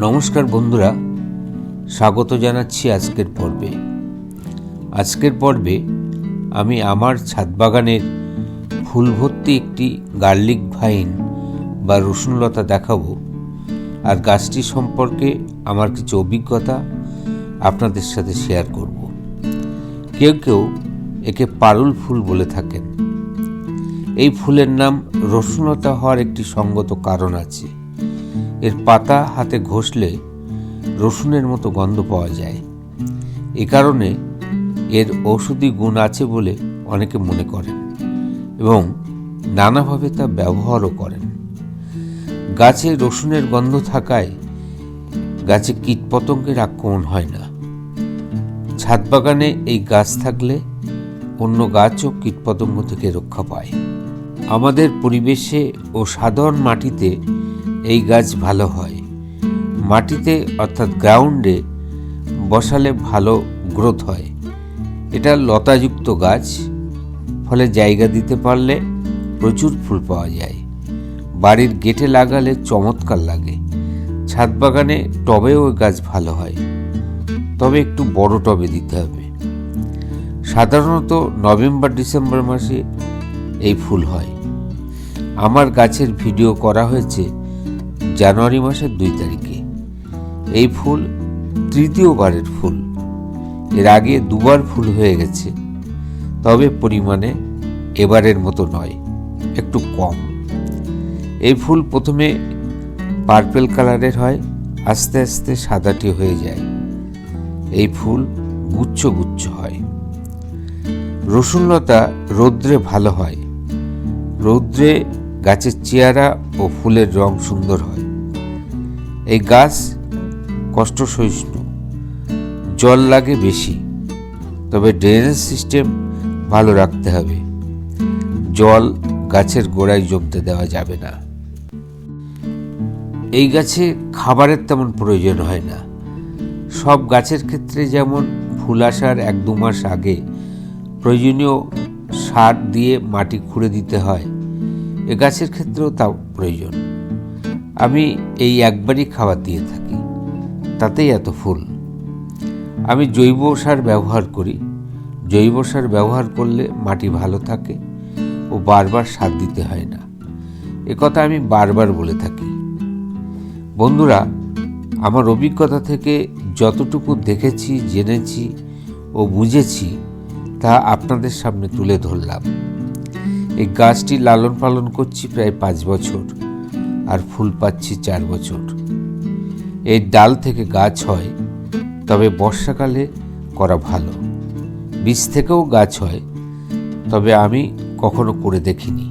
নমস্কার বন্ধুরা, স্বাগত জানাচ্ছি আজকের পর্বে আমি আমার ছাদ বাগানের ফুল ভর্তি একটি গার্লিক ভাইন বা রসুনলতা দেখাবো, আর গাছটি সম্পর্কে আমার কিছু অভিজ্ঞতা আপনাদের সাথে শেয়ার করব। কেউ কেউ একে পারুল ফুল বলে থাকেন। এই ফুলের নাম রসুনলতা হওয়ার একটি সঙ্গত কারণ আছে। এর পাতা হাতে ঘষলে রসুনের মতো গন্ধ পাওয়া যায়। এ কারণে এর ঔষধি গুণ আছে বলে অনেকে মনে করেন এবং নানাভাবে তা ব্যবহারও করেন। গাছে রসুনের গন্ধ থাকায় গাছে কীটপতঙ্গের আক্রমণ হয় না। ছাদ বাগানে এই গাছ থাকলে অন্য গাছও কীটপতঙ্গ থেকে রক্ষা পায়। আমাদের পরিবেশে ও সাধারণ মাটিতে এই গাছ ভালো হয়। মাটিতে অর্থাৎ গ্রাউন্ডে বসালে ভালো গ্রোথ হয়। এটা লতাযুক্ত গাছ, ফলে জায়গা দিতে পারলে প্রচুর ফুল পাওয়া যায়। বাড়ির গেটে লাগালে চমৎকার লাগে। ছাদ বাগানে টবেও গাছ ভালো হয়, তবে একটু বড় টবে দিতে হবে। সাধারণত নভেম্বর-ডিসেম্বর মাসে এই ফুল হয়। আমার গাছের ভিডিও করা হয়েছে জানুয়ারি মাসের 2 তারিখে। এই ফুল তৃতীয়বারের ফুল। এর আগে 2বার ফুল হয়ে গেছে, তবে পরিমাণে এবারের মতো নয়, একটু কম। এই ফুল প্রথমে পার্পেল কালারের হয়, আস্তে আস্তে সাদাটি হয়ে যায়। এই ফুল গুচ্ছ গুচ্ছ হয়। রসুনলতা রৌদ্রে ভালো হয়। রৌদ্রে গাছের চেহারা ও ফুলের রং সুন্দর হয়। এই গাছ কষ্ট সহিষ্ণু, জল লাগে বেশি, তবে ড্রেনেজ সিস্টেম ভালো রাখতে হবে। জল গাছের গোড়ায় জমতে দেওয়া যাবে না। এই গাছে খাবারের তেমন প্রয়োজন হয় না। সব গাছের ক্ষেত্রে যেমন ফুল আসার 1-2 মাস আগে প্রয়োজনীয় সার দিয়ে মাটি খুঁড়ে দিতে হয়, এ গাছের ক্ষেত্রেও তা প্রয়োজন। আমি এই একবারই খাবার দিয়ে থাকি, তাতেই এত ফুল। আমি জৈব সার ব্যবহার করি। জৈব সার ব্যবহার করলে মাটি ভালো থাকে ও বারবার সার দিতে হয় না। একথা আমি বারবার বলে থাকি। বন্ধুরা, আমার অভিজ্ঞতা থেকে যতটুকু দেখেছি, জেনেছি ও বুঝেছি তা আপনাদের সামনে তুলে ধরলাম। এই গাছটি লালন পালন করছি প্রায় 5 বছর, আর ফুল পাচ্ছি 4 বছর। এই ডাল থেকে গাছ হয়, তবে বর্ষাকালে করা ভালো। বীজ থেকেও গাছ হয়, তবে আমি কখনো করে দেখিনি।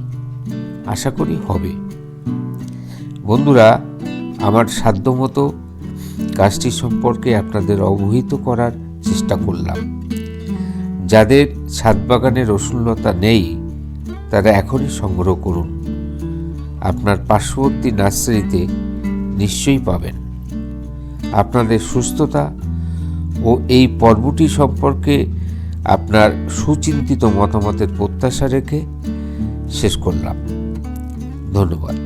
আশা করি হবে। বন্ধুরা, আমার সাধ্যমতো গাছটি সম্পর্কে আপনাদের অবহিত করার চেষ্টা করলাম। যাদের ছাদ বাগানে রসুনলতা নেই, তারা এখনই সংগ্রহ করুন। আপনার পার্শ্ববর্তী নার্সারিতে নিশ্চয়ই পাবেন। আপনাদের সুস্থতা ও এই পর্বটি সম্পর্কে আপনার সুচিন্তিত মতামতের প্রত্যাশা রেখে শেষ করলাম। ধন্যবাদ।